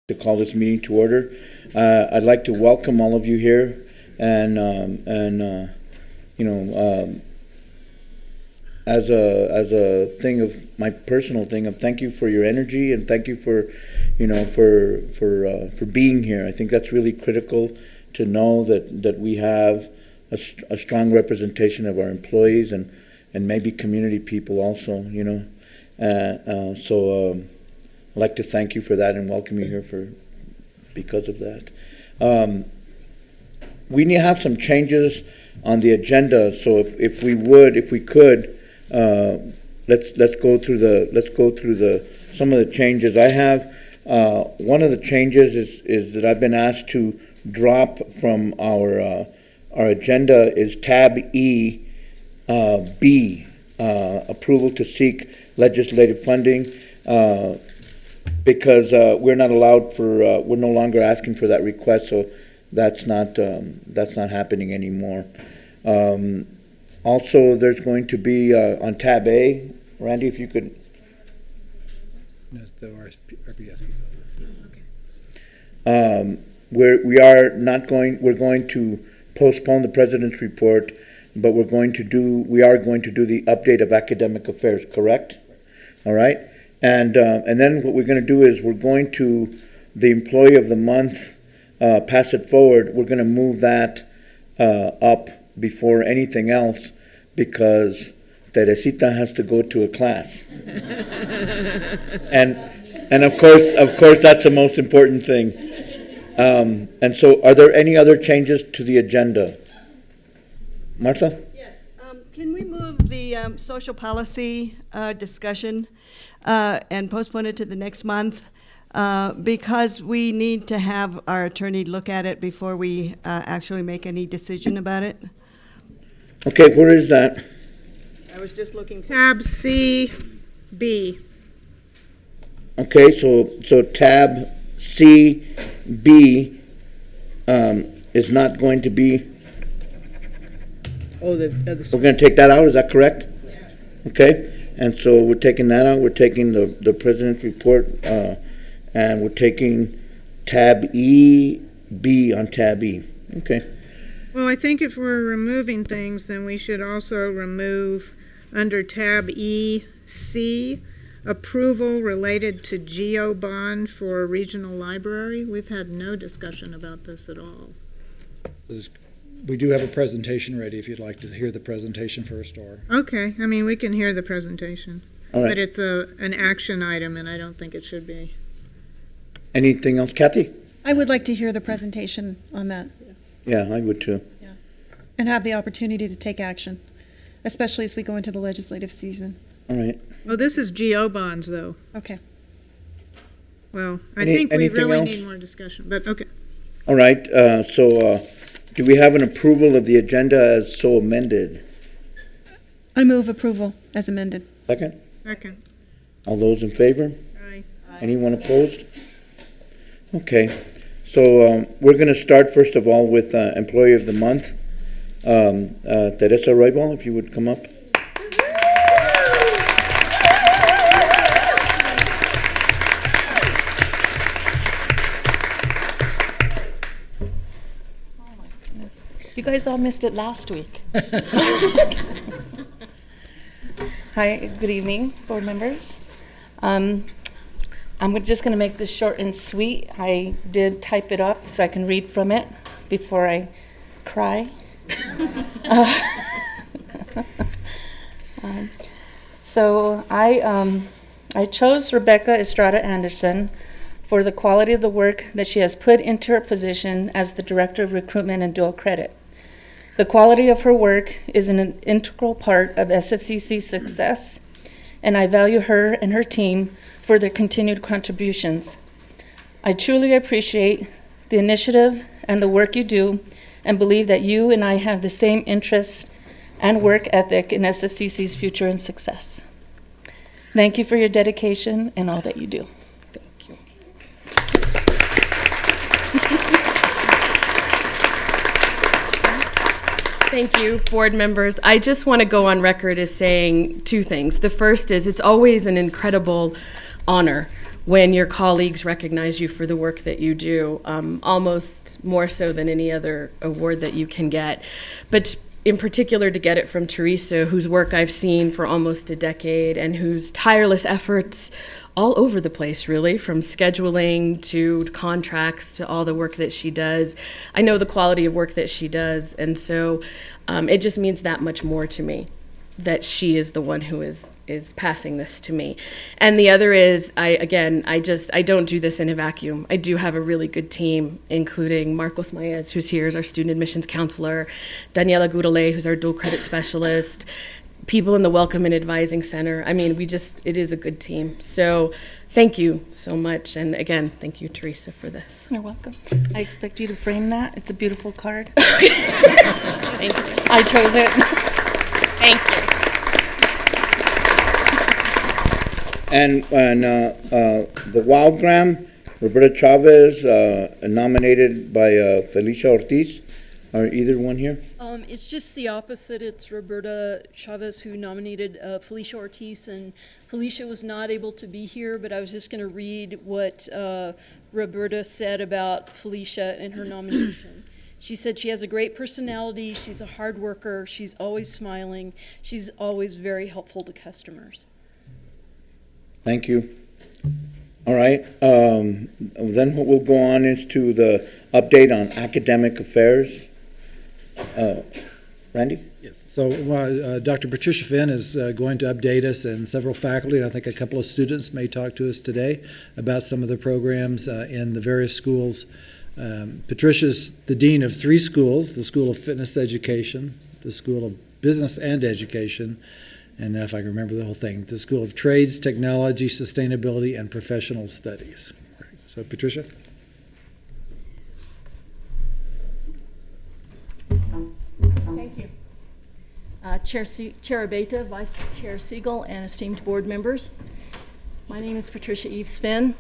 to call this meeting to order. I'd like to welcome all of you here, and as a thing of my personal thing of thank you for your energy, and thank you for for being here. I think that's really critical to know that we have a strong representation of our employees and maybe community people also. So I'd like to thank you for that and welcome you here because of that. We need to have some changes on the agenda. So if we could, let's go through some of the changes. I have one of the changes is that I've been asked to drop from our agenda is tab E, B, approval to seek legislative funding, because we're not allowed for we're no longer asking for that request, so that's not happening anymore. Also, there's going to be on tab A, Randy, if you could. No, the RPS. Okay. We're going to postpone the president's report, but we are going to do the update of academic affairs, correct? All right. And then what we're going to do is we're going to the employee of the month, pass it forward. We're going to move that up before anything else, because Teresita has to go to a class. and of course that's the most important thing. And so are there any other changes to the agenda? Martha? Yes. Can we move the social policy discussion and postpone it to the next month? Because we need to have our attorney look at it before we actually make any decision about it. Okay, where is that? I was just looking. Tab C, B. Okay, so tab C, B is not going to be. Oh, we're going to take that out. Is that correct? Yes. Okay, and so we're taking that out. We're taking the president's report, and we're taking tab E, B on tab E. Okay. Well, I think if we're removing things, then we should also remove under tab E, C, approval related to GEO bond for a regional library. We've had no discussion about this at all. We do have a presentation ready if you'd like to hear the presentation first. Or Okay, I mean, we can hear the presentation. All right. But it's an action item, and I don't think it should be. Anything else, Kathy? I would like to hear the presentation on that. Yeah, I would too. Yeah. And have the opportunity to take action, especially as we go into the legislative season. All right. Well, this is GEO bonds, though. Okay. Well, I think we anything really else? need more discussion, but okay. All right. So do we have an approval of the agenda as so amended? I move approval as amended. Second? Second. All those in favor? Aye. Anyone opposed? Okay. So we're going to start, first of all, with Employee of the Month. Teresa Roybal, if you would come up. You guys all missed it last week. Hi, good evening, board members. I'm just going to make this short and sweet. I did type it up so I can read from it before I cry. So I chose Rebecca Estrada Anderson for the quality of the work that she has put into her position as the Director of Recruitment and Dual Credit. The quality of her work is an integral part of SFCC's success, and I value her and her team for their continued contributions. I truly appreciate the initiative and the work you do, and believe that you and I have the same interests and work ethic in SFCC's future and success. Thank you for your dedication and all that you do. Thank you. Thank you, board members. I just want to go on record as saying two things. The first is it's always an incredible honor when your colleagues recognize you for the work that you do, almost more so than any other award that you can get. But in particular, to get it from Teresa, whose work I've seen for almost a decade and whose tireless efforts all over the place, really, from scheduling to contracts to all the work that she does. I know the quality of work that she does, and so it just means that much more to me that she is the one who is passing this to me. And the other is, I don't do this in a vacuum. I do have a really good team, including Marcos Maez, who's here as our student admissions counselor, Daniela Gurale, who's our dual credit specialist, people in the Welcome and Advising Center. I mean, it is a good team. So thank you so much. And again, thank you, Teresa, for this. You're welcome. I expect you to frame that. It's a beautiful card. Thank you. I chose it. Thank you. And the Wildgram, Roberta Chavez, nominated by Felicia Ortiz. Are either one here? It's just the opposite. It's Roberta Chavez who nominated Felicia Ortiz, and Felicia was not able to be here, but I was just going to read what Roberta said about Felicia in her nomination. She said she has a great personality, she's a hard worker, she's always smiling, she's always very helpful to customers. Thank you. All right. Then what we'll go on is to the update on academic affairs. Randy? Yes. So Dr. Patricia Finn is going to update us, and several faculty, and I think a couple of students may talk to us today about some of the programs in the various schools. Patricia's the dean of 3 schools, the School of Fitness Education, the School of Business and Education, and if I can remember the whole thing, the School of Trades, Technology, Sustainability, and Professional Studies. So, Patricia? Thank you. Chair Abeta, Vice Chair Siegel, and esteemed board members. My name is Patricia Eves Finn.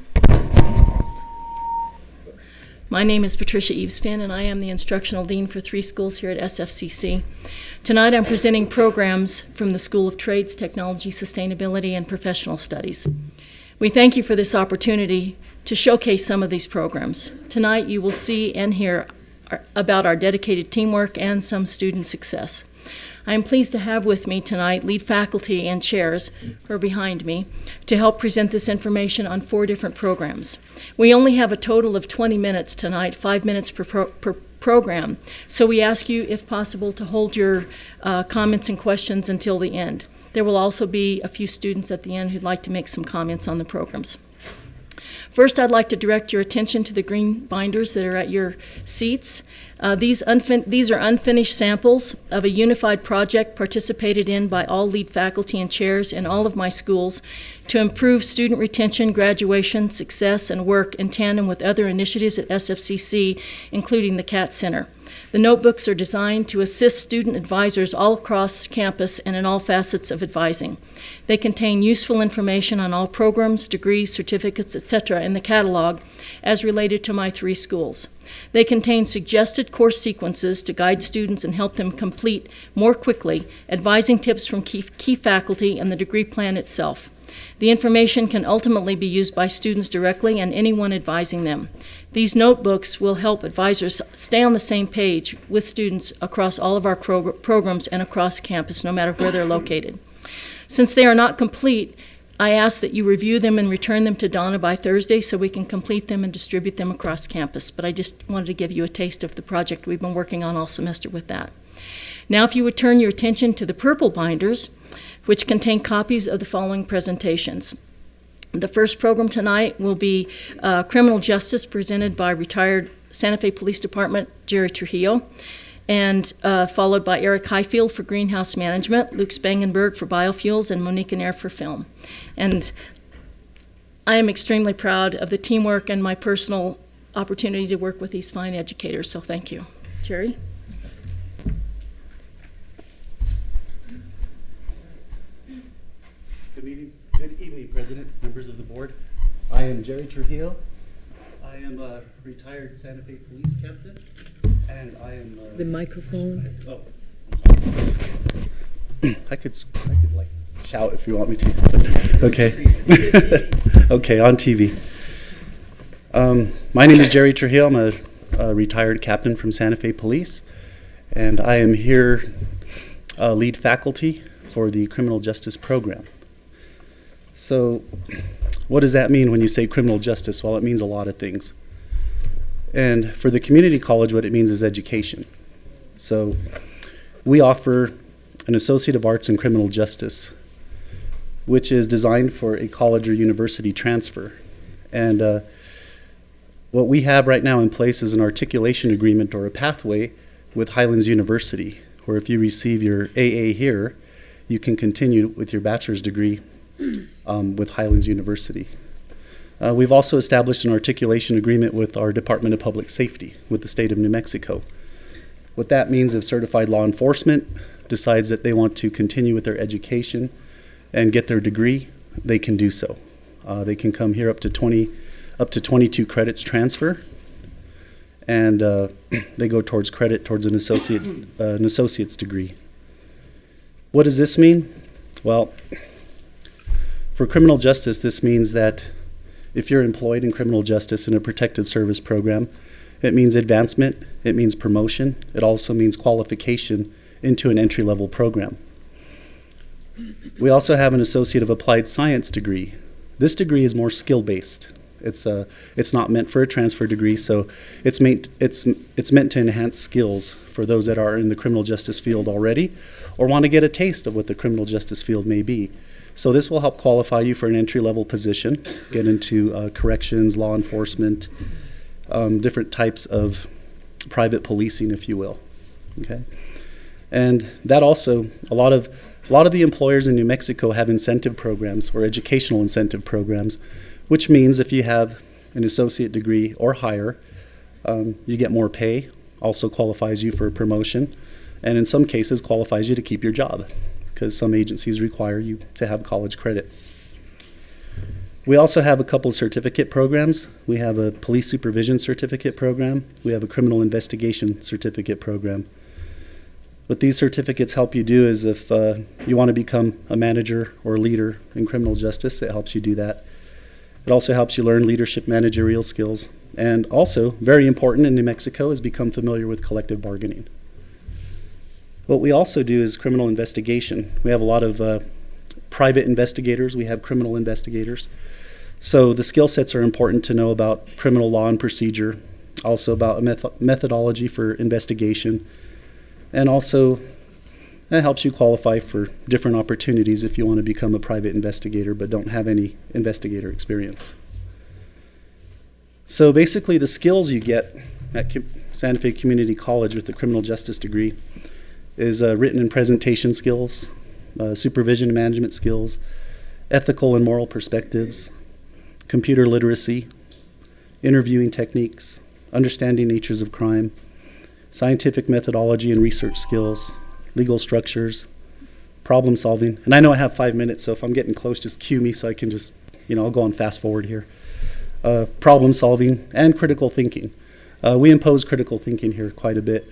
And I am the Instructional Dean for 3 schools here at SFCC. Tonight I'm presenting programs from the School of Trades, Technology, Sustainability, and Professional Studies. We thank you for this opportunity to showcase some of these programs. Tonight you will see and hear about our dedicated teamwork and some student success. I am pleased to have with me tonight lead faculty and chairs who are behind me to help present this information on 4 different programs. We only have a total of 20 minutes tonight, 5 minutes per program, so we ask you, if possible, to hold your comments and questions until the end. There will also be a few students at the end who'd like to make some comments on the programs. First, I'd like to direct your attention to the green binders that are at your seats. These are unfinished samples of a unified project participated in by all lead faculty and chairs in all of my schools to improve student retention, graduation, success, and work in tandem with other initiatives at SFCC, including the CAT Center. The notebooks are designed to assist student advisors all across campus and in all facets of advising. They contain useful information on all programs, degrees, certificates, etc. in the catalog as related to my 3 schools. They contain suggested course sequences to guide students and help them complete more quickly, advising tips from key faculty and the degree plan itself. The information can ultimately be used by students directly and anyone advising them. These notebooks will help advisors stay on the same page with students across all of our programs and across campus, no matter where they're located. Since they are not complete, I ask that you review them and return them to Donna by Thursday so we can complete them and distribute them across campus. But I just wanted to give you a taste of the project we've been working on all semester with that. Now, if you would turn your attention to the purple binders, which contain copies of the following presentations. The first program tonight will be Criminal Justice, presented by retired Santa Fe Police Department Jerry Trujillo, and followed by Eric Highfield for Greenhouse Management, Luke Spangenberg for Biofuels, and Monique Nair for Film. And I am extremely proud of the teamwork and my personal opportunity to work with these fine educators, so thank you. Jerry? Good evening, President, members of the board. I am Jerry Trujillo. I am a retired Santa Fe police captain, and I am the microphone. Oh, I could like shout if you want me to. Okay. Okay, on TV. My name is Jerry Trujillo. I'm a retired captain from Santa Fe Police, and I am here lead faculty for the criminal justice program. So what does that mean when you say criminal justice? Well, it means a lot of things. And for the community college, what it means is education. So we offer an Associate of Arts in Criminal Justice, which is designed for a college or university transfer. And what we have right now in place is an articulation agreement or a pathway with Highlands University, where if you receive your AA here, you can continue with your bachelor's degree with Highlands University. We've also established an articulation agreement with our Department of Public Safety with the state of New Mexico. What that means if certified law enforcement decides that they want to continue with their education and get their degree, they can do so. They can come here up to 22 credits transfer, and they go towards credit towards an associate's degree. What does this mean? Well, for criminal justice, this means that if you're employed in criminal justice in a protective service program, it means advancement, it means promotion, it also means qualification into an entry-level program. We also have an Associate of Applied Science degree. This degree is more skill-based. It's not meant for a transfer degree, so it's meant to enhance skills for those that are in the criminal justice field already or want to get a taste of what the criminal justice field may be. So this will help qualify you for an entry-level position, get into corrections, law enforcement, different types of private policing, if you will. Okay, and that also a lot of the employers in New Mexico have incentive programs or educational incentive programs, which means if you have an associate degree or higher, you get more pay, also qualifies you for a promotion, and in some cases qualifies you to keep your job, because some agencies require you to have college credit. We also have a couple of certificate programs. We have a police supervision certificate program. We have a criminal investigation certificate program. What these certificates help you do is if you want to become a manager or leader in criminal justice, it helps you do that. It also helps you learn leadership managerial skills. And also, very important in New Mexico, is become familiar with collective bargaining. What we also do is criminal investigation. We have a lot of private investigators. We have criminal investigators. So the skill sets are important to know about criminal law and procedure, also about a methodology for investigation, and also that helps you qualify for different opportunities if you want to become a private investigator but don't have any investigator experience. So basically the skills you get at Santa Fe Community College with the criminal justice degree is written and presentation skills, supervision and management skills, ethical and moral perspectives, computer literacy, interviewing techniques, understanding natures of crime, scientific methodology and research skills, legal structures, problem solving. And I know I have 5 minutes, so if I'm getting close, just cue me so I can just, I'll go on fast forward here. Problem solving and critical thinking. We impose critical thinking here quite a bit.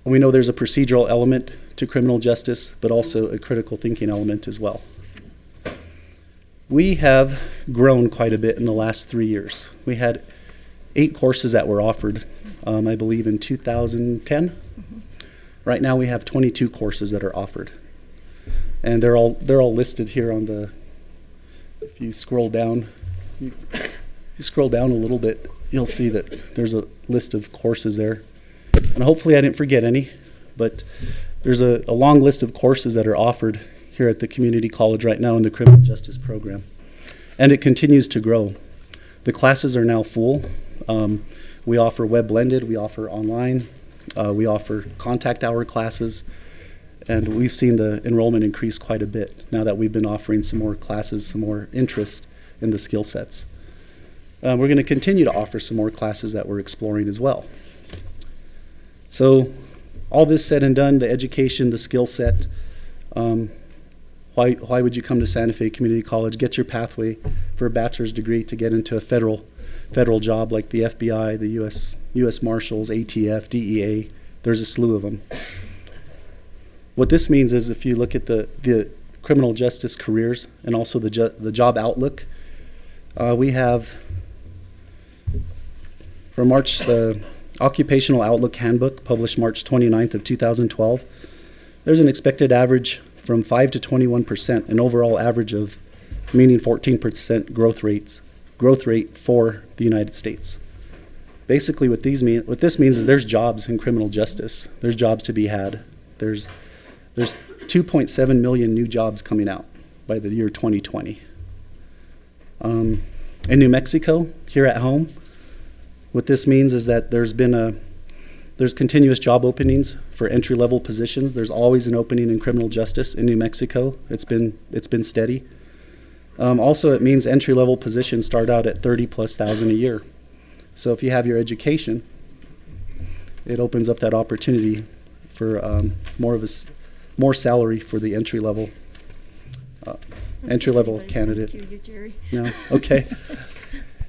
We know there's a procedural element to criminal justice, but also a critical thinking element as well. We have grown quite a bit in the last 3 years. We had 8 courses that were offered, I believe in 2010. Mm-hmm. Right now we have 22 courses that are offered. And they're all listed here on the, if you scroll down, a little bit, you'll see that there's a list of courses there. And hopefully I didn't forget any, but there's a long list of courses that are offered here at the community college right now in the criminal justice program. And it continues to grow. The classes are now full. We offer web blended, we offer online, we offer contact hour classes, and we've seen the enrollment increase quite a bit now that we've been offering some more classes, some more interest in the skill sets. We're going to continue to offer some more classes that we're exploring as well. So all this said and done, the education, the skill set, why would you come to Santa Fe Community College? Get your pathway for a bachelor's degree to get into a federal job like the FBI, the U.S. Marshals, ATF, DEA. There's a slew of them. What this means is if you look at the criminal justice careers and also the job outlook. We have from March, the Occupational Outlook Handbook, published March 29th of 2012. There's an expected average from 5 to 21%, an overall average of meaning 14% growth rate for the United States. Basically, what this means is there's jobs in criminal justice. There's jobs to be had. There's 2.7 million new jobs coming out by the year 2020. In New Mexico, here at home, what this means is that there's continuous job openings for entry-level positions. There's always an opening in criminal justice in New Mexico. It's been steady. Also, it means entry-level positions start out at $30,000+ a year. So if you have your education, it opens up that opportunity for more salary for the entry-level candidate. You, Jerry. No, okay.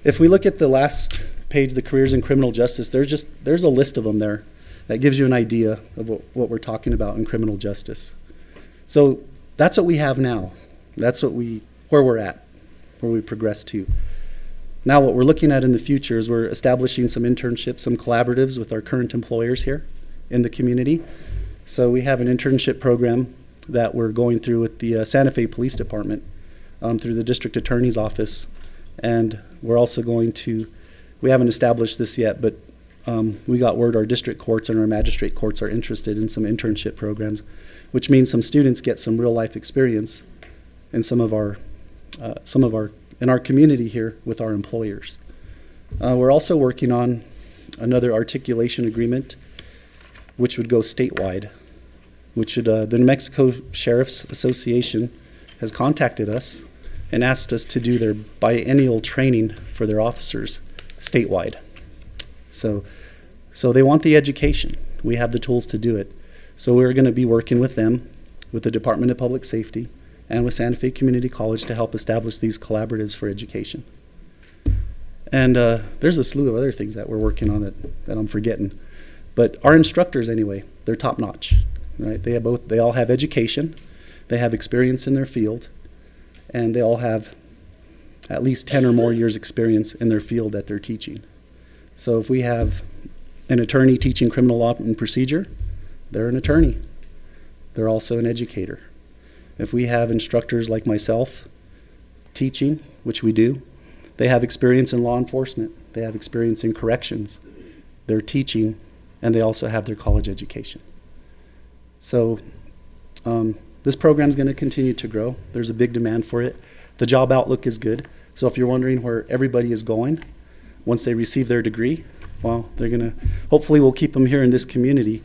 If we look at the last page, the careers in criminal justice, there's a list of them there that gives you an idea of what we're talking about in criminal justice. So that's what we have now. That's where we're at, where we progress to. Now what we're looking at in the future is we're establishing some internships, some collaboratives with our current employers here in the community. So we have an internship program that we're going through with the Santa Fe Police Department through the District Attorney's Office. And we're also we haven't established this yet, but we got word our district courts and our magistrate courts are interested in some internship programs, which means some students get some real life experience in in our community here with our employers. We're also working on another articulation agreement, which would go statewide, the New Mexico Sheriff's Association has contacted us and asked us to do their biennial training for their officers statewide. So they want the education. We have the tools to do it. So we're going to be working with them, with the Department of Public Safety, and with Santa Fe Community College to help establish these collaboratives for education. And there's a slew of other things that we're working on that I'm forgetting. But our instructors, anyway, they're top notch, right? They all have education, they have experience in their field, and they all have at least 10 or more years experience in their field that they're teaching. So if we have an attorney teaching criminal law and procedure, they're an attorney. They're also an educator. If we have instructors like myself teaching, which we do, they have experience in law enforcement. They have experience in corrections. They're teaching, and they also have their college education. So this program is going to continue to grow. There's a big demand for it. The job outlook is good. So if you're wondering where everybody is going once they receive their degree, well, hopefully we'll keep them here in this community,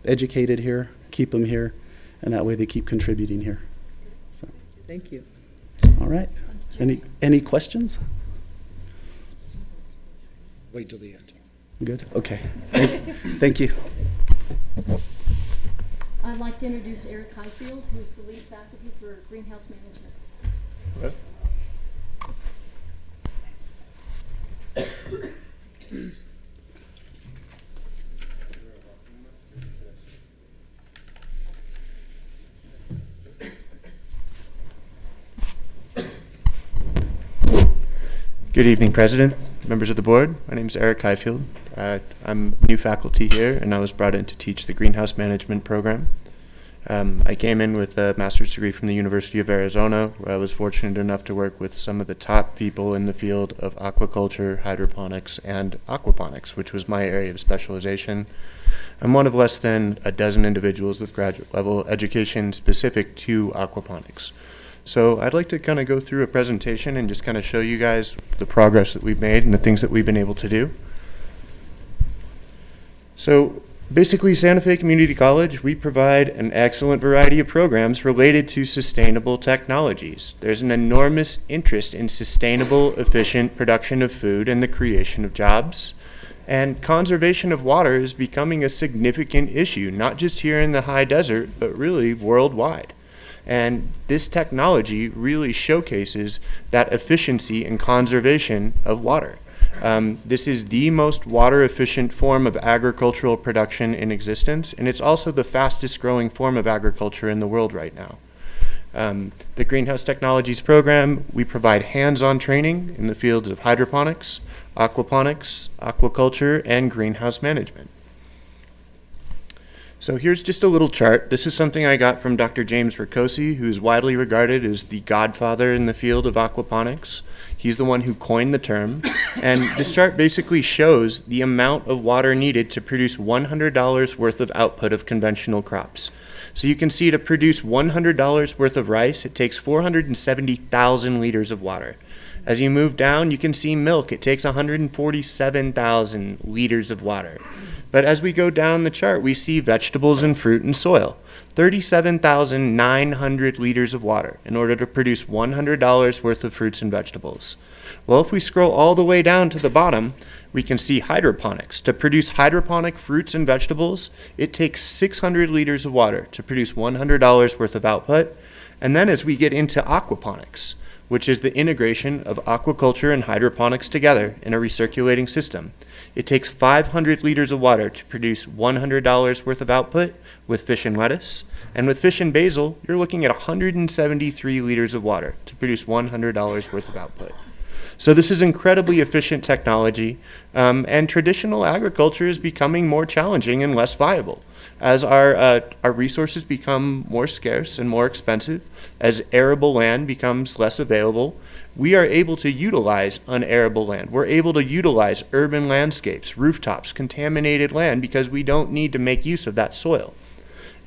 educated here, keep them here, and that way they keep contributing here. So. Thank you. All right. Any questions? Wait till the end. Good. Okay. Thank you. I'd like to introduce Eric Highfield, who's the lead faculty for greenhouse management. What? Good evening, President, members of the board. My name is Eric Highfield. I'm new faculty here, and I was brought in to teach the greenhouse management program. I came in with a master's degree from the University of Arizona, where I was fortunate enough to work with some of the top people in the field of aquaculture, hydroponics, and aquaponics, which was my area of specialization. I'm one of less than a dozen individuals with graduate level education specific to aquaponics. So I'd like to kind of go through a presentation and just kind of show you guys the progress that we've made and the things that we've been able to do. So basically, Santa Fe Community College, we provide an excellent variety of programs related to sustainable technologies. There's an enormous interest in sustainable, efficient production of food and the creation of jobs. And conservation of water is becoming a significant issue, not just here in the high desert, but really worldwide. And this technology really showcases that efficiency and conservation of water. This is the most water efficient form of agricultural production in existence, and it's also the fastest growing form of agriculture in the world right now. The Greenhouse Technologies program, we provide hands-on training in the fields of hydroponics, aquaponics, aquaculture, and greenhouse management. So here's just a little chart. This is something I got from Dr. James Ricosi, who's widely regarded as the godfather in the field of aquaponics. He's the one who coined the term. And this chart basically shows the amount of water needed to produce $100 worth of output of conventional crops. So you can see to produce $100 worth of rice, it takes 470,000 liters of water. As you move down, you can see milk. It takes 147,000 liters of water. But as we go down the chart, we see vegetables and fruit and soil. 37,900 liters of water in order to produce $100 worth of fruits and vegetables. Well, if we scroll all the way down to the bottom, we can see hydroponics. To produce hydroponic fruits and vegetables, it takes 600 liters of water to produce $100 worth of output. And then as we get into aquaponics, which is the integration of aquaculture and hydroponics together in a recirculating system, it takes 500 liters of water to produce $100 worth of output with fish and lettuce. And with fish and basil, you're looking at 173 liters of water to produce $100 worth of output. So this is incredibly efficient technology, and traditional agriculture is becoming more challenging and less viable. As our resources become more scarce and more expensive, as arable land becomes less available, we are able to utilize unarable land. We're able to utilize urban landscapes, rooftops, contaminated land, because we don't need to make use of that soil.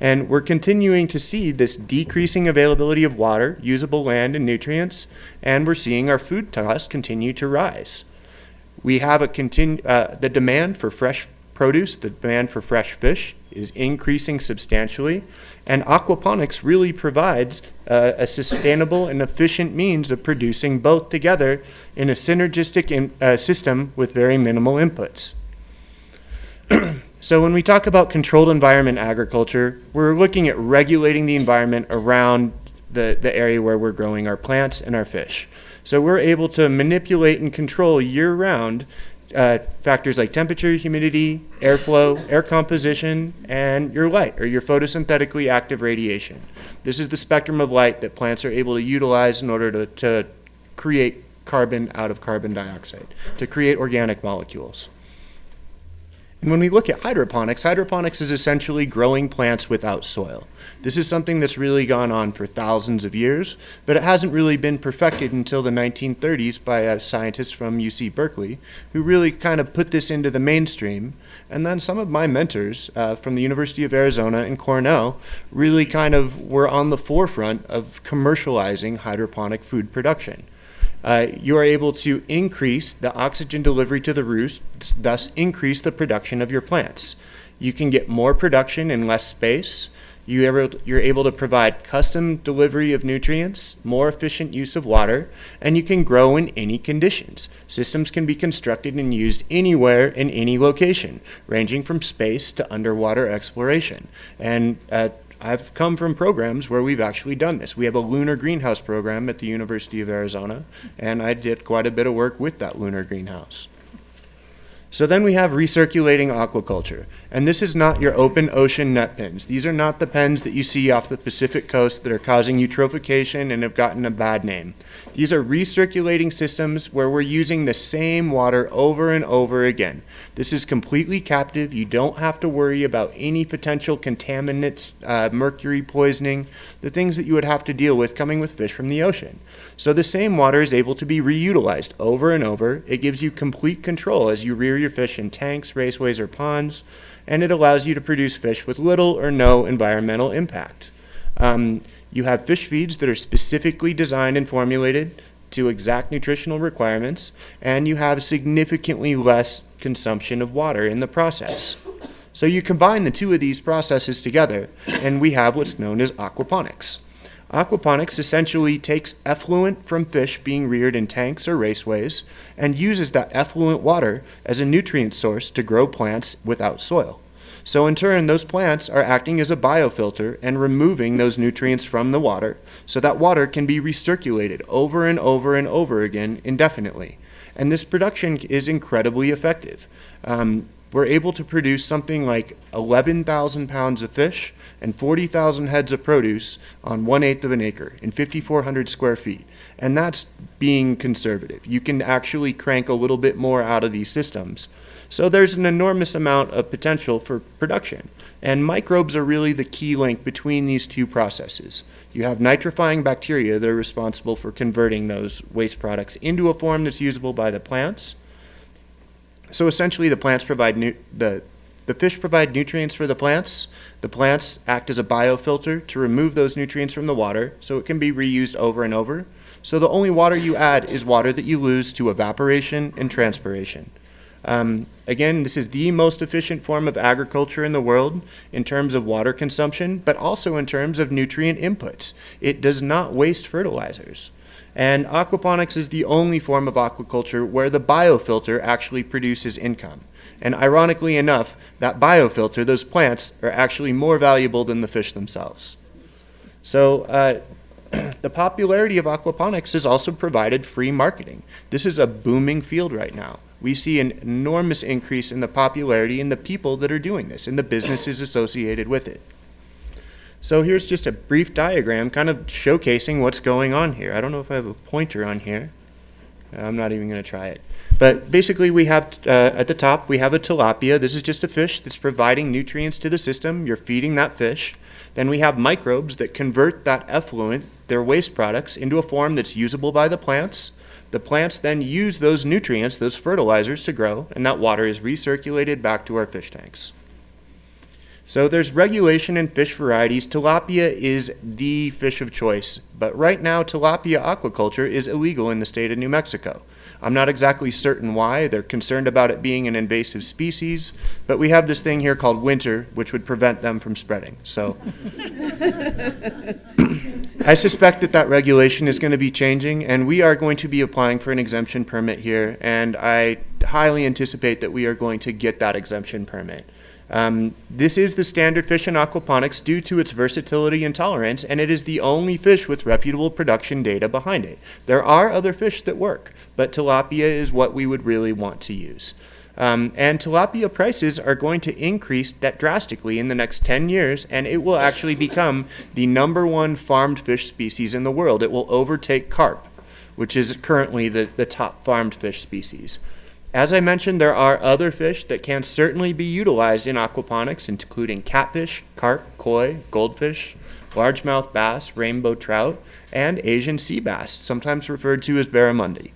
And we're continuing to see this decreasing availability of water, usable land, and nutrients, and we're seeing our food costs continue to rise. We have the demand for fresh produce, the demand for fresh fish is increasing substantially, and aquaponics really provides a sustainable and efficient means of producing both together in a synergistic system with very minimal inputs. So when we talk about controlled environment agriculture, we're looking at regulating the environment around the area where we're growing our plants and our fish. So we're able to manipulate and control year-round factors like temperature, humidity, airflow, air composition, and your light, or your photosynthetically active radiation. This is the spectrum of light that plants are able to utilize in order to create carbon out of carbon dioxide, to create organic molecules. And when we look at hydroponics, hydroponics is essentially growing plants without soil. This is something that's really gone on for thousands of years, but it hasn't really been perfected until the 1930s by a scientist from UC Berkeley, who really kind of put this into the mainstream. And then some of my mentors from the University of Arizona and Cornell really kind of were on the forefront of commercializing hydroponic food production. You are able to increase the oxygen delivery to the roots, thus increase the production of your plants. You can get more production in less space. You're able to provide custom delivery of nutrients, more efficient use of water, and you can grow in any conditions. Systems can be constructed and used anywhere in any location, ranging from space to underwater exploration. And I've come from programs where we've actually done this. We have a lunar greenhouse program at the University of Arizona, and I did quite a bit of work with that lunar greenhouse. So then we have recirculating aquaculture. And this is not your open ocean net pens. These are not the pens that you see off the Pacific coast that are causing eutrophication and have gotten a bad name. These are recirculating systems where we're using the same water over and over again. This is completely captive. You don't have to worry about any potential contaminants, mercury poisoning, the things that you would have to deal with coming with fish from the ocean. So the same water is able to be reutilized over and over. It gives you complete control as you rear your fish in tanks, raceways, or ponds, and it allows you to produce fish with little or no environmental impact. You have fish feeds that are specifically designed and formulated to exact nutritional requirements, and you have significantly less consumption of water in the process. So you combine the two of these processes together, and we have what's known as aquaponics. Aquaponics essentially takes effluent from fish being reared in tanks or raceways and uses that effluent water as a nutrient source to grow plants without soil. So in turn, those plants are acting as a biofilter and removing those nutrients from the water so that water can be recirculated over and over and over again indefinitely. And this production is incredibly effective. we're able to produce something like 11,000 pounds of fish and 40,000 heads of produce on 1/8 of an acre in 5,400 square feet. And that's being conservative. You can actually crank a little bit more out of these systems. So there's an enormous amount of potential for production. And microbes are really the key link between these two processes. You have nitrifying bacteria that are responsible for converting those waste products into a form that's usable by the plants. So essentially the plants provide the fish provide nutrients for the plants act as a biofilter to remove those nutrients from the water so it can be reused over and over. So the only water you add is water that you lose to evaporation and transpiration. Again, this is the most efficient form of agriculture in the world in terms of water consumption, but also in terms of nutrient inputs. It does not waste fertilizers. And aquaponics is the only form of aquaculture where the biofilter actually produces income. And ironically enough, that biofilter, those plants, are actually more valuable than the fish themselves. So the popularity of aquaponics has also provided free marketing. This is a booming field right now. We see an enormous increase in the popularity in the people that are doing this and the businesses associated with it. So here's just a brief diagram kind of showcasing what's going on here. I don't know if I have a pointer on here. I'm not even going to try it. But basically we have, at the top, we have a tilapia. This is just a fish that's providing nutrients to the system. You're feeding that fish. Then we have microbes that convert that effluent, their waste products, into a form that's usable by the plants. The plants then use those nutrients, those fertilizers, to grow, and that water is recirculated back to our fish tanks. So there's regulation in fish varieties. Tilapia is the fish of choice, but right now tilapia aquaculture is illegal in the state of New Mexico. I'm not exactly certain why. They're concerned about it being an invasive species, but we have this thing here called winter, which would prevent them from spreading. So I suspect that regulation is going to be changing, and we are going to be applying for an exemption permit here, and I highly anticipate that we are going to get that exemption permit. This is the standard fish in aquaponics due to its versatility and tolerance, and it is the only fish with reputable production data behind it. There are other fish that work, but tilapia is what we would really want to use. And tilapia prices are going to increase that drastically in the next 10 years, and it will actually become the #1 farmed fish species in the world. It will overtake carp, which is currently the top farmed fish species. As I mentioned, there are other fish that can certainly be utilized in aquaponics, including catfish, carp, koi, goldfish, largemouth bass, rainbow trout, and Asian sea bass, sometimes referred to as barramundi.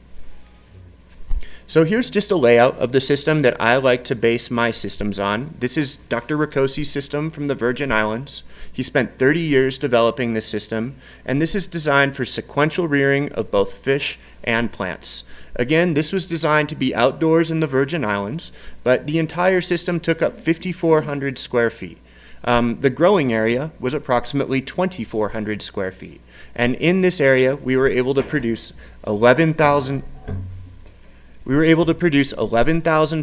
So here's just a layout of the system that I like to base my systems on. This is Dr. Ricosi's system from the Virgin Islands. He spent 30 years developing this system, and this is designed for sequential rearing of both fish and plants. Again, this was designed to be outdoors in the Virgin Islands, but the entire system took up 5,400 square feet. The growing area was approximately 2,400 square feet. And in this area, we were able to produce 11,000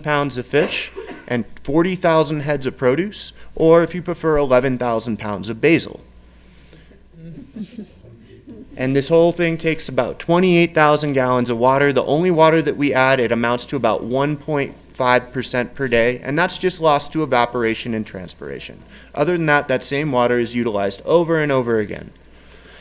pounds of fish and 40,000 heads of produce, or if you prefer, 11,000 pounds of basil. And this whole thing takes about 28,000 gallons of water. The only water that we add, it amounts to about 1.5% per day, and that's just lost to evaporation and transpiration. Other than that, that same water is utilized over and over again.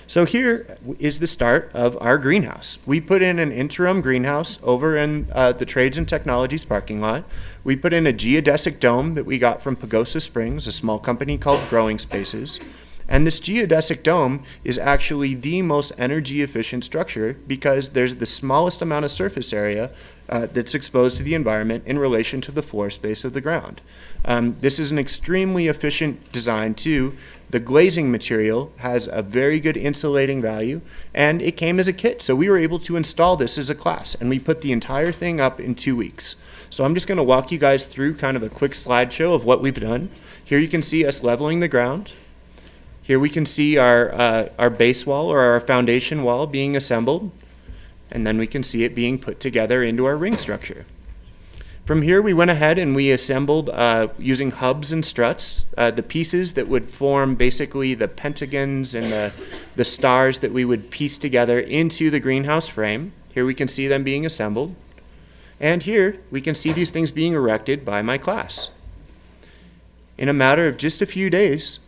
So here is the start of our greenhouse. We put in an interim greenhouse over in the Trades and Technologies parking lot. We put in a geodesic dome that we got from Pagosa Springs, a small company called Growing Spaces. And this geodesic dome is actually the most energy efficient structure because there's the smallest amount of surface area that's exposed to the environment in relation to the floor space of the ground. This is an extremely efficient design too. The glazing material has a very good insulating value, and it came as a kit. So we were able to install this as a class, and we put the entire thing up in 2 weeks. So I'm just going to walk you guys through kind of a quick slideshow of what we've done. Here you can see us leveling the ground. Here we can see our base wall or our foundation wall being assembled, and then we can see it being put together into our ring structure. From here we went ahead and we assembled, using hubs and struts, the pieces that would form basically the pentagons and the stars that we would piece together into the greenhouse frame. Here we can see them being assembled. And here we can see these things being erected by my class. In a matter of just a few days,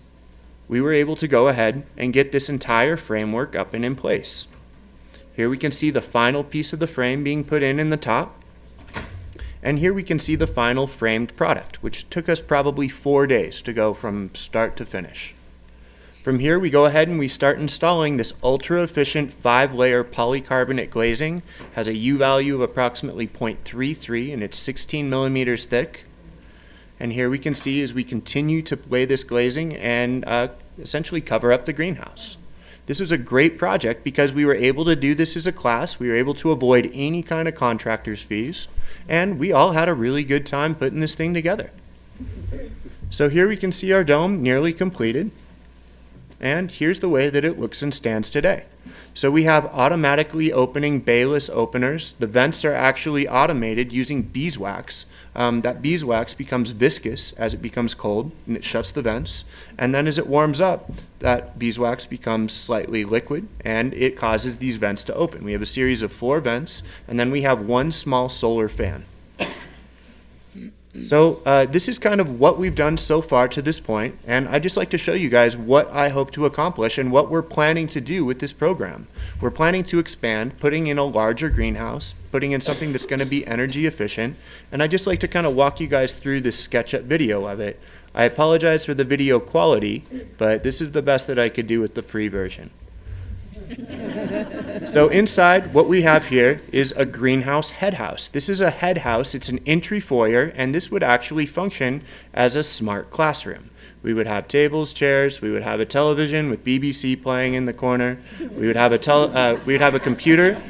we were able to go ahead and get this entire framework up and in place. Here we can see the final piece of the frame being put in the top. And here we can see the final framed product, which took us probably 4 days to go from start to finish. From here, we go ahead and we start installing this ultra-efficient 5-layer polycarbonate glazing. Has a U value of approximately 0.33 and it's 16 millimeters thick. And here we can see as we continue to lay this glazing and essentially cover up the greenhouse. This was a great project because we were able to do this as a class. We were able to avoid any kind of contractor's fees. And we all had a really good time putting this thing together. So here we can see our dome nearly completed. And here's the way that it looks and stands today. So we have automatically opening bayless openers. The vents are actually automated using beeswax. That beeswax becomes viscous as it becomes cold, and it shuts the vents. And then as it warms up, that beeswax becomes slightly liquid, and it causes these vents to open. We have a series of 4 vents, and then we have 1 small solar fan. So this is kind of what we've done so far to this point, and I'd just like to show you guys what I hope to accomplish and what we're planning to do with this program. We're planning to expand, putting in a larger greenhouse, putting in something that's going to be energy efficient, and I'd just like to kind of walk you guys through this SketchUp video of it. I apologize for the video quality, but this is the best that I could do with the free version. So inside, what we have here is a greenhouse head house. This is a head house. It's an entry foyer, and this would actually function as a smart classroom. We would have tables, chairs. We would have a television with BBC playing in the corner. We would have a computer.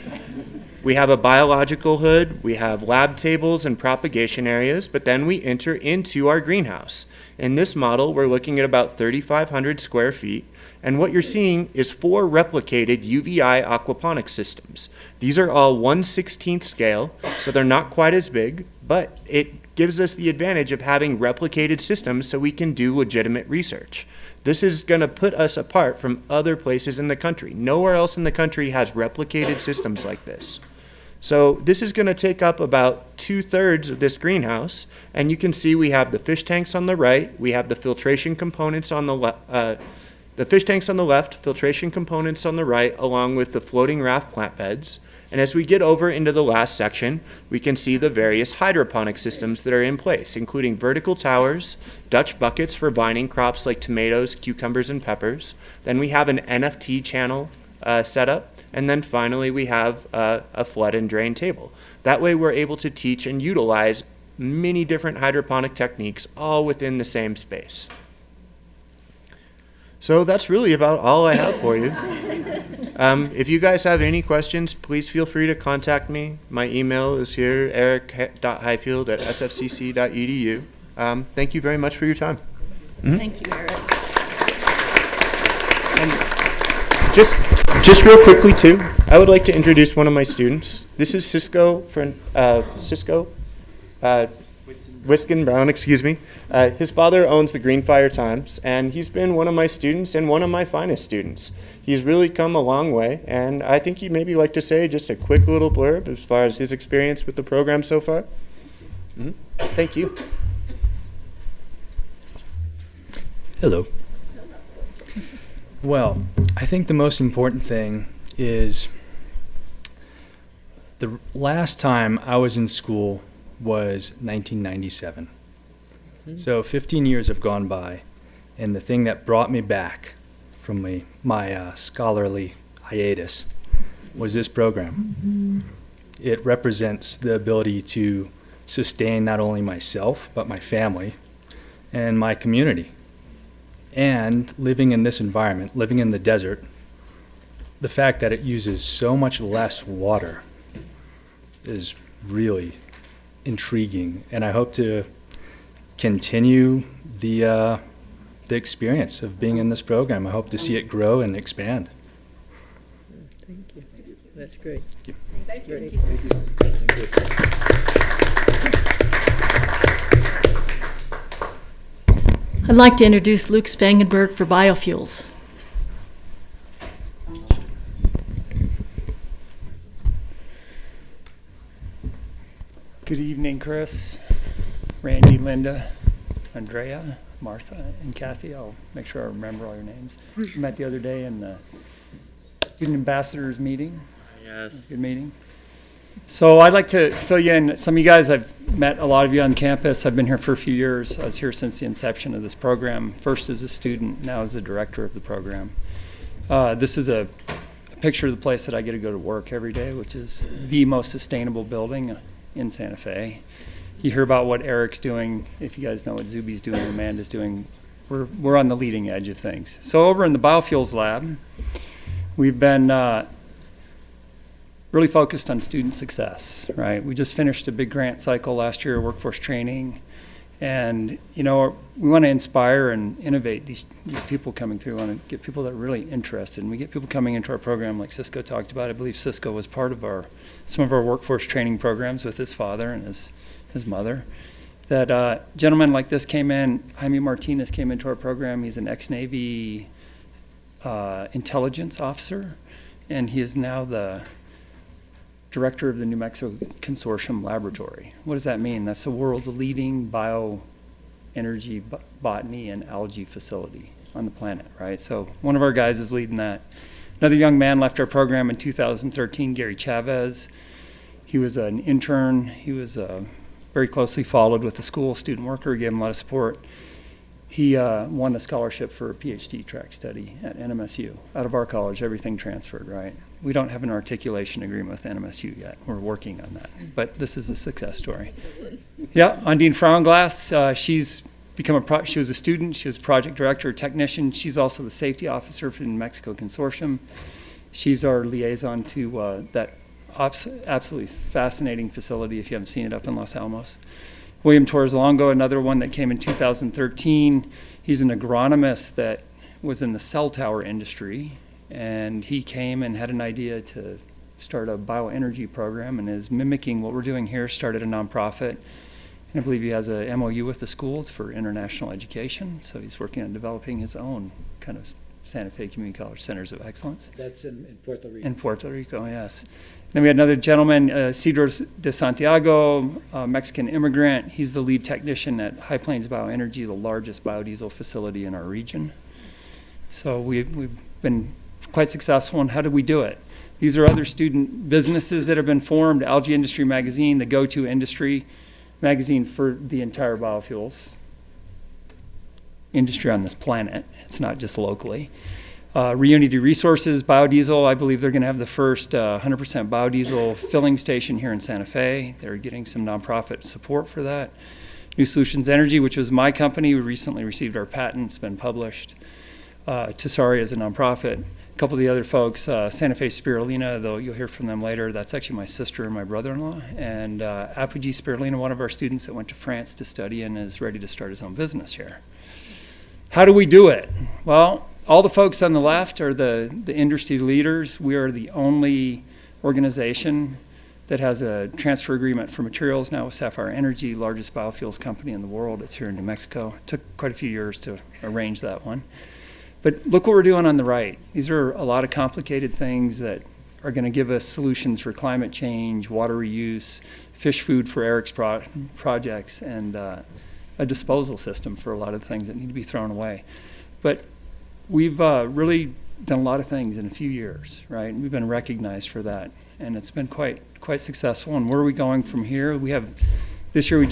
We have a biological hood. We have lab tables and propagation areas. But then we enter into our greenhouse. In this model, we're looking at about 3,500 square feet. And what you're seeing is 4 replicated UVI aquaponics systems. These are all 1/16 scale, so they're not quite as big, but it gives us the advantage of having replicated systems so we can do legitimate research. This is going to put us apart from other places in the country. Nowhere else in the country has replicated systems like this. So this is going to take up about 2/3 of this greenhouse, and you can see we have the fish tanks on the right, we have the filtration components on the left, the fish tanks on the left, filtration components on the right, along with the floating raft plant beds. And as we get over into the last section, we can see the various hydroponic systems that are in place, including vertical towers, Dutch buckets for vining crops like tomatoes, cucumbers, and peppers. Then we have an NFT channel set up. And then finally, we have a flood and drain table. That way, we're able to teach and utilize many different hydroponic techniques all within the same space. So that's really about all I have for you. If you guys have any questions, please feel free to contact me. My email is here, eric.highfield@sfcc.edu. Thank you very much for your time. Mm-hmm. Thank you, Eric. Just real quickly too, I would like to introduce one of my students. This is Cisco Wiskin Brown, excuse me. His father owns the Green Fire Times, and he's been one of my students and one of my finest students. He's really come a long way, and I think he'd maybe like to say just a quick little blurb as far as his experience with the program so far. Mm-hmm. Thank you. Hello. Well, I think the most important thing is the last time I was in school was 1997. So 15 years have gone by, and the thing that brought me back from my scholarly hiatus was this program. It represents the ability to sustain not only myself, but my family and my community. And living in this environment, living in the desert, the fact that it uses so much less water is really intriguing, and I hope to continue the experience of being in this program. I hope to see it grow and expand. Thank you. That's great. Thank you. Thank you. Thank you. I'd like to introduce Luke Spangenberg for Biofuels. Good evening, Chris, Randy, Linda, Andrea, Martha, and Kathy. I'll make sure I remember all your names. We met the other day in the Student Ambassadors meeting. Yes. Good meeting. So I'd like to fill you in. Some of you guys, I've met a lot of you on campus. I've been here for a few years. I was here since the inception of this program, first as a student, now as the director of the program. This is a picture of the place that I get to go to work every day, which is the most sustainable building in Santa Fe. You hear about what Eric's doing. If you guys know what Zuby's doing, Amanda's doing, we're on the leading edge of things. So over in the Biofuels lab, we've been really focused on student success, right? We just finished a big grant cycle last year, workforce training, and you know, we want to inspire and innovate these people coming through. We want to get people that are really interested, and we get people coming into our program like Cisco talked about. I believe Cisco was part of some of our workforce training programs with his father and his mother. That gentleman like this came in, Jaime Martinez came into our program. He's an ex-Navy intelligence officer, and he is now the director of the New Mexico Consortium Laboratory. What does that mean? That's the world's leading bioenergy, botany, and algae facility on the planet, right? So one of our guys is leading that. Another young man left our program in 2013, Gary Chavez. He was an intern. He was very closely followed with the school, student worker, gave him a lot of support. He won a scholarship for a PhD track study at NMSU. Out of our college, everything transferred, right? We don't have an articulation agreement with NMSU yet. We're working on that, but this is a success story. Yeah, Undine Fraunglass, she's become she was a student, she was project director, technician. She's also the safety officer for the New Mexico Consortium. She's our liaison to that absolutely fascinating facility, if you haven't seen it, up in Los Alamos. William Torres Longo, another one that came in 2013. He's an agronomist that was in the cell tower industry, and he came and had an idea to start a bioenergy program and is mimicking what we're doing here, started a nonprofit. And I believe he has a MOU with the school. It's for international education, so he's working on developing his own kind of Santa Fe Community College Centers of Excellence. That's in Puerto Rico. In Puerto Rico, yes. Then we had another gentleman, Cedro de Santiago, Mexican immigrant. He's the lead technician at High Plains Bioenergy, the largest biodiesel facility in our region. So we've been quite successful. And how did we do it? These are other student businesses that have been formed. Algae Industry Magazine, the go-to industry magazine for the entire biofuels industry on this planet. It's not just locally. Reunity Resources, biodiesel, I believe they're going to have the first 100% biodiesel filling station here in Santa Fe. They're getting some nonprofit support for that. New Solutions Energy, which was my company, we recently received our patent, it's been published. Tesari is a nonprofit. A couple of the other folks, Santa Fe Spirulina, though you'll hear from them later, that's actually my sister and my brother-in-law. And Apogee Spirulina, one of our students that went to France to study and is ready to start his own business here. How do we do it? Well, all the folks on the left are the industry leaders. We are the only organization that has a transfer agreement for materials now with Sapphire Energy, largest biofuels company in the world. It's here in New Mexico. It took quite a few years to arrange that one. But look what we're doing on the right. These are a lot of complicated things that are going to give us solutions for climate change, water reuse, fish food for Eric's projects, and a disposal system for a lot of things that need to be thrown away. But we've really done a lot of things in a few years, right? And we've been recognized for that, and it's been quite successful. And where are we going from here? We have this year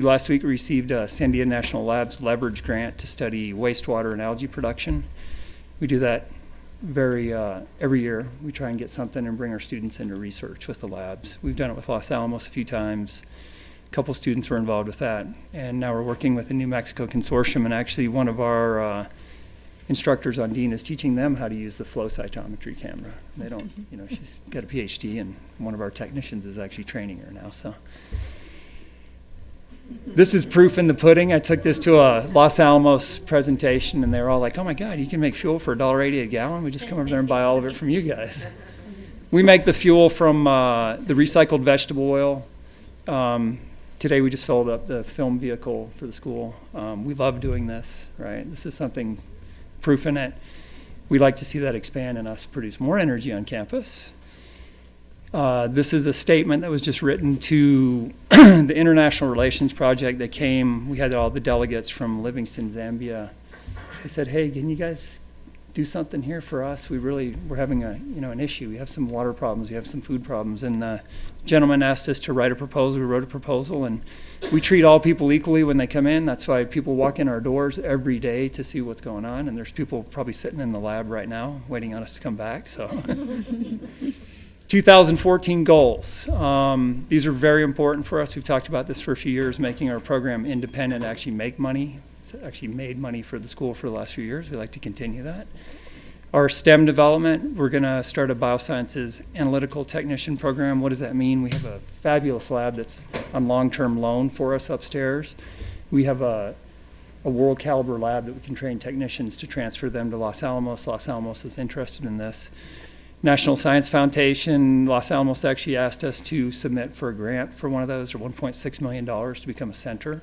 last week we received a Sandia National Labs leverage grant to study wastewater and algae production. We do that every year. We try and get something and bring our students into research with the labs. We've done it with Los Alamos a few times. A couple students were involved with that, and now we're working with the New Mexico Consortium, and actually one of our instructors on Dean is teaching them how to use the flow cytometry camera. They don't, she's got a PhD, and one of our technicians is actually training her now. So this is proof in the pudding. I took this to a Los Alamos presentation, and they were all like, "Oh my God, you can make fuel for $1.80 a gallon? We just come over there and buy all of it from you guys." We make the fuel from the recycled vegetable oil. Today we just filled up the film vehicle for the school. We love doing this, right? This is something, proof in it. We'd like to see that expand and us produce more energy on campus. This is a statement that was just written to the International Relations Project that came. We had all the delegates from Livingston, Zambia. They said, hey, can you guys do something here for us? We're having an issue. We have some water problems. We have some food problems. And the gentleman asked us to write a proposal. We wrote a proposal, and we treat all people equally when they come in. That's why people walk in our doors every day to see what's going on. And there's people probably sitting in the lab right now waiting on us to come back. So 2014 goals. These are very important for us. We've talked about this for a few years, making our program independent, actually make money. It's actually made money for the school for the last few years. We'd like to continue that. Our STEM development, we're going to start a biosciences analytical technician program. What does that mean? We have a fabulous lab that's on long-term loan for us upstairs. We have a world caliber lab that we can train technicians to transfer them to Los Alamos. Los Alamos is interested in this. National Science Foundation, Los Alamos actually asked us to submit for a grant for one of those, or $1.6 million to become a center,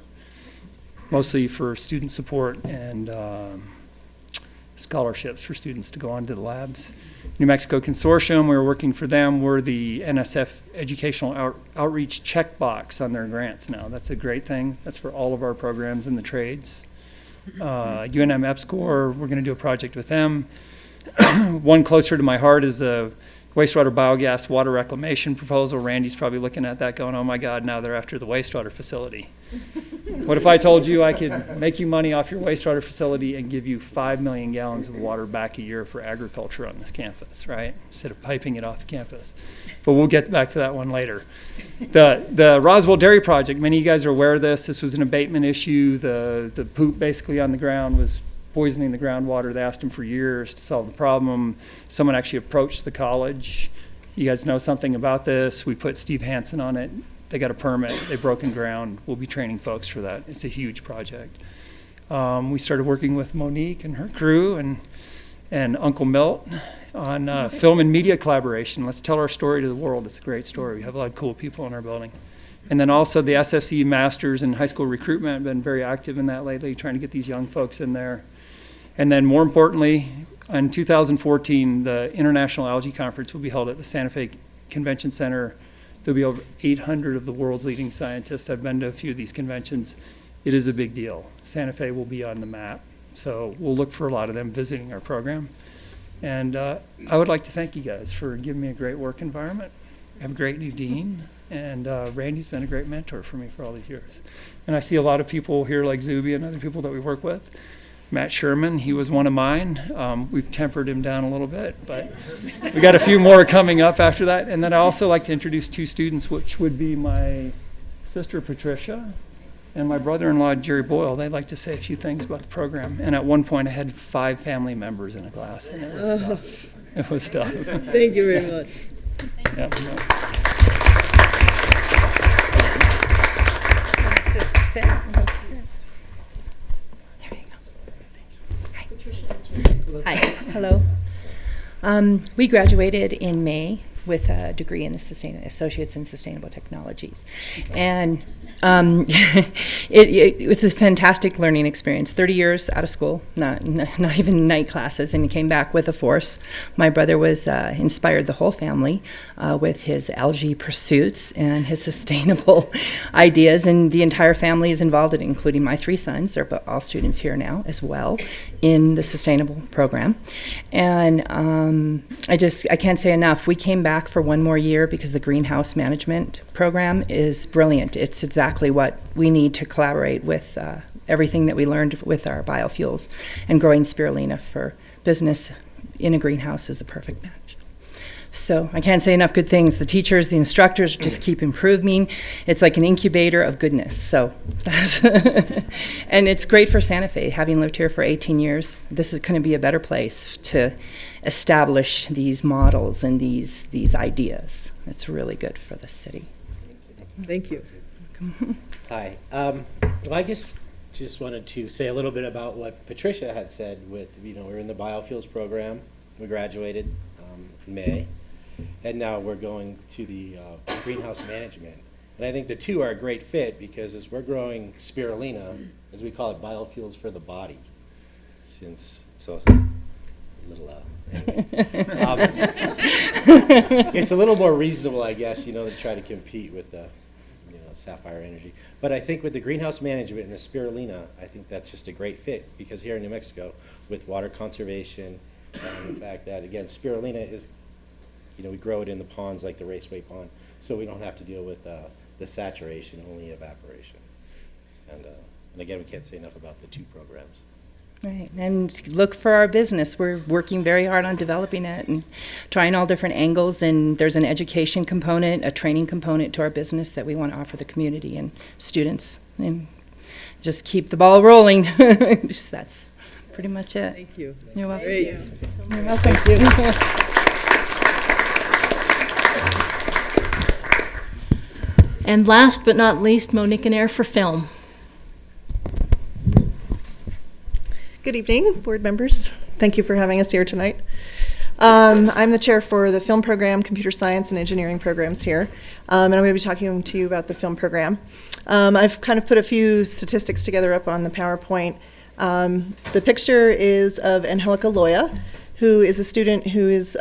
mostly for student support and scholarships for students to go on to the labs. New Mexico Consortium, we were working for them. We're the NSF Educational Outreach checkbox on their grants now. That's a great thing. That's for all of our programs in the trades. UNM EPSCOR, we're going to do a project with them. One closer to my heart is the wastewater biogas water reclamation proposal. Randy's probably looking at that going, oh my God, now they're after the wastewater facility. What if I told you I could make you money off your wastewater facility and give you 5 million gallons of water back a year for agriculture on this campus, right? Instead of piping it off the campus. But we'll get back to that one later. The Roswell Dairy Project, many of you guys are aware of this. This was an abatement issue. The poop basically on the ground was poisoning the groundwater. They asked them for years to solve the problem. Someone actually approached the college. You guys know something about this. We put Steve Hansen on it. They got a permit. They've broken ground. We'll be training folks for that. It's a huge project. We started working with Monique and her crew and Uncle Milt on film and media collaboration. Let's tell our story to the world. It's a great story. We have a lot of cool people in our building. And then also the SFCC Masters in High School Recruitment. I've been very active in that lately, trying to get these young folks in there. And then more importantly, in 2014, the International Algae Conference will be held at the Santa Fe Convention Center. There'll be over 800 of the world's leading scientists. I've been to a few of these conventions. It is a big deal. Santa Fe will be on the map. So we'll look for a lot of them visiting our program. And I would like to thank you guys for giving me a great work environment. I have a great new dean. And Randy's been a great mentor for me for all these years. And I see a lot of people here like Zuby and other people that we work with. Matt Sherman, he was one of mine. We've tempered him down a little bit, but we got a few more coming up after that. And then I also like to introduce two students, which would be my sister Patricia and my brother-in-law Jerry Boyle. They'd like to say a few things about the program. And at one point I had 5 family members in a class, and it was tough. It was tough. Thank you very much. Yeah. Hi. Hello. We graduated in May with a degree in the Associates in Sustainable Technologies. And it was a fantastic learning experience. 30 years out of school, not even night classes, and he came back with a force. My brother was inspired the whole family with his algae pursuits and his sustainable ideas, and the entire family is involved in it, including my 3 sons. They're all students here now as well in the sustainable program. And I can't say enough. We came back for one more year because the greenhouse management program is brilliant. It's exactly what we need to collaborate with everything that we learned with our biofuels, and growing spirulina for business in a greenhouse is a perfect match. So I can't say enough good things. The teachers, the instructors just keep improving. It's like an incubator of goodness. So that's and it's great for Santa Fe. Having lived here for 18 years, this is going to be a better place to establish these models and these ideas. It's really good for the city. Thank you. Hi. Well, I just wanted to say a little bit about what Patricia had said with, we're in the biofuels program. We graduated in May, and now we're going to the greenhouse management. And I think the two are a great fit because as we're growing spirulina, as we call it, biofuels for the body, since it's a anyway. It's a little more reasonable, I guess, to try to compete with the, Sapphire Energy. But I think with the greenhouse management and the spirulina, I think that's just a great fit, because here in New Mexico, with water conservation, and the fact that, again, spirulina is, we grow it in the ponds like the Raceway Pond, so we don't have to deal with the saturation, only evaporation. And again, we can't say enough about the two programs. Right, and look for our business. We're working very hard on developing it and trying all different angles, and there's an education component, a training component to our business that we want to offer the community and students, and just keep the ball rolling. That's pretty much it. Thank you. You're welcome. Great. You're welcome. Thank you. And last but not least, Monique and Air for film. Good evening, board members. Thank you for having us here tonight. I'm the chair for the film program, computer science and engineering programs here, and I'm going to be talking to you about the film program. I've kind of put a few statistics together up on the PowerPoint. The picture is of Angelica Loya, who is a student who is,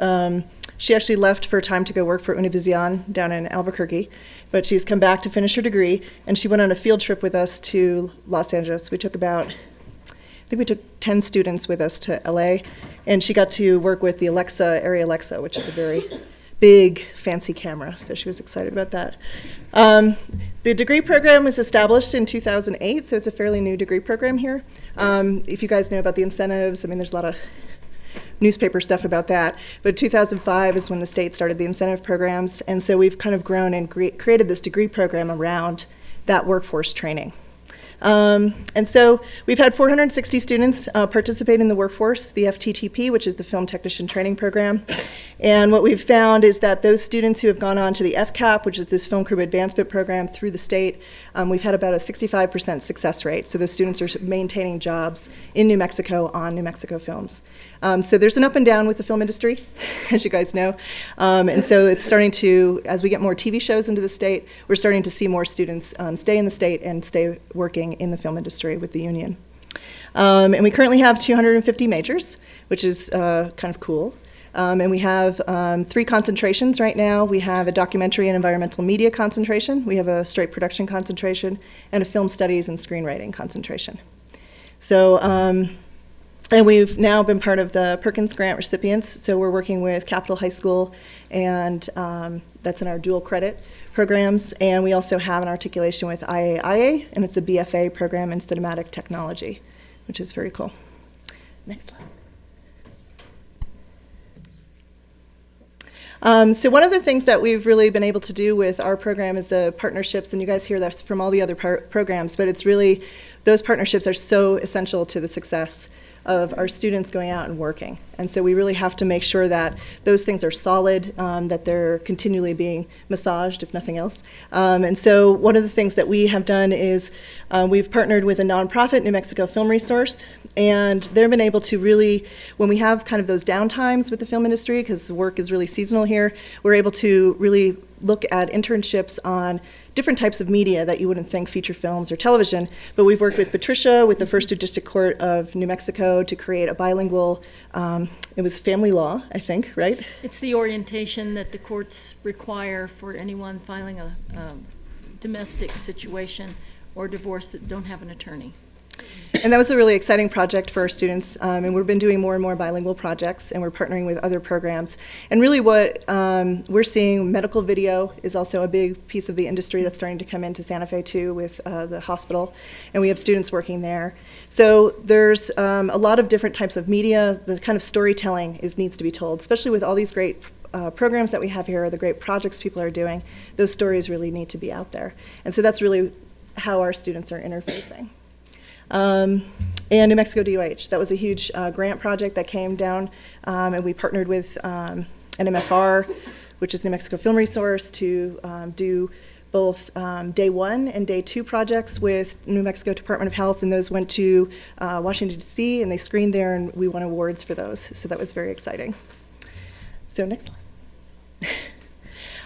she actually left for a time to go work for Univision down in Albuquerque, but she's come back to finish her degree, and she went on a field trip with us to Los Angeles. We took 10 students with us to LA, and she got to work with the Area Alexa, which is a very big, fancy camera, so she was excited about that. The degree program was established in 2008, so it's a fairly new degree program here. If you guys know about the incentives, there's a lot of newspaper stuff about that, but 2005 is when the state started the incentive programs, and so we've kind of grown and created this degree program around that workforce training. And so we've had 460 students participate in the workforce, the FTTP, which is the Film Technician Training Program. And what we've found is that those students who have gone on to the FCAP, which is this Film Crew Advancement Program through the state, we've had about a 65% success rate. So those students are maintaining jobs in New Mexico on New Mexico films. So there's an up and down with the film industry, as you guys know. And so it's starting to, as we get more TV shows into the state, we're starting to see more students stay in the state and stay working in the film industry with the union. And we currently have 250 majors, which is kind of cool. And we have 3 concentrations right now. We have a documentary and environmental media concentration, we have a straight production concentration, and a film studies and screenwriting concentration. So, and we've now been part of the Perkins Grant recipients, so we're working with Capitol High School, and that's in our dual credit programs, and we also have an articulation with IAIA, and it's a BFA program in cinematic technology, which is very cool. Next slide. So one of the things that we've really been able to do with our program is the partnerships, and you guys hear that from all the other programs, but it's really, those partnerships are so essential to the success of our students going out and working. And so we really have to make sure that those things are solid, that they're continually being massaged, if nothing else. And so one of the things that we have done is we've partnered with a nonprofit, New Mexico Film Resource, and they've been able to really, when we have kind of those downtimes with the film industry, because work is really seasonal here, we're able to really look at internships on different types of media that you wouldn't think feature films or television, but we've worked with Patricia, with the First District Court of New Mexico, to create a bilingual, it was family law, I think, right? It's the orientation that the courts require for anyone filing a domestic situation or divorce that don't have an attorney. And that was a really exciting project for our students, and we've been doing more and more bilingual projects, and we're partnering with other programs. And really what we're seeing, medical video is also a big piece of the industry that's starting to come into Santa Fe too, with the hospital, and we have students working there. So there's a lot of different types of media. The kind of storytelling needs to be told, especially with all these great programs that we have here, the great projects people are doing. Those stories really need to be out there. And so that's really how our students are interfacing. And New Mexico DOH, that was a huge grant project that came down, and we partnered with NMFR, which is New Mexico Film Resource, to do both Day 1 and Day 2 projects with New Mexico Department of Health, and those went to Washington, D.C., and they screened there, and we won awards for those, so that was very exciting. So next slide.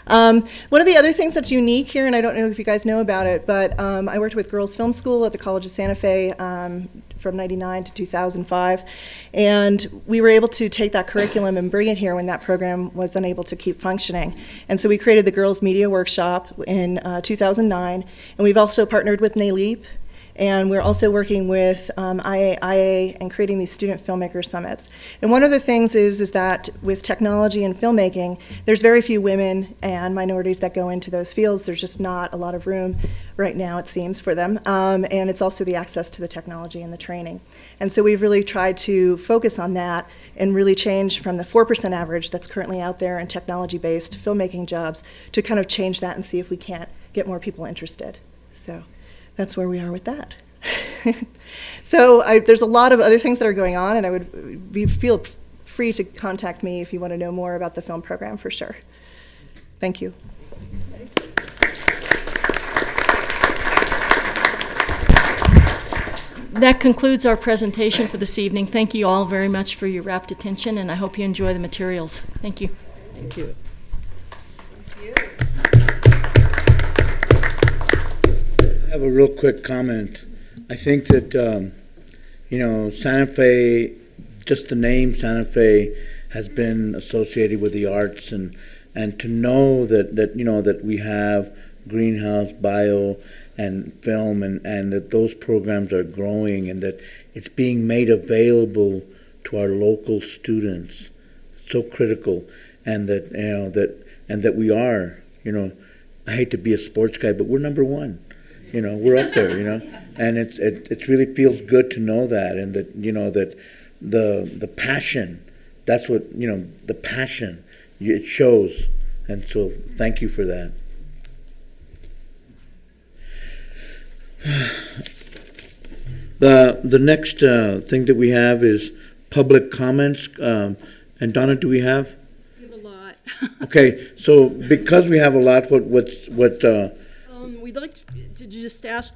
One of the other things that's unique here, and I don't know if you guys know about it, but I worked with Girls Film School at the College of Santa Fe from 99 to 2005, and we were able to take that curriculum and bring it here when that program was unable to keep functioning. And so we created the Girls Media Workshop in 2009, and we've also partnered with NALEAP, and we're also working with IAIA and creating these student filmmaker summits. And one of the things is that with technology and filmmaking, there's very few women and minorities that go into those fields. There's just not a lot of room right now, it seems, for them. And it's also the access to the technology and the training. And so we've really tried to focus on that and really change from the 4% average that's currently out there in technology-based filmmaking jobs to kind of change that and see if we can't get more people interested. So that's where we are with that. So there's a lot of other things that are going on, and I would feel free to contact me if you want to know more about the film program for sure. Thank you. That concludes our presentation for this evening. Thank you all very much for your rapt attention, and I hope you enjoy the materials. Thank you. Thank you. I have a real quick comment. I think that, Santa Fe, just the name Santa Fe has been associated with the arts, and to know that we have greenhouse, bio, and film, and that those programs are growing, and that it's being made available to our local students, so critical, and that that we are, I hate to be a sports guy, but we're number one. We're up there, and it really feels good to know that, and that that the passion, that's what the passion, it shows, and so thank you for that. The next thing that we have is public comments, and Donna, do we have? We have a lot. Okay, so because we have a lot, what we'd like to just ask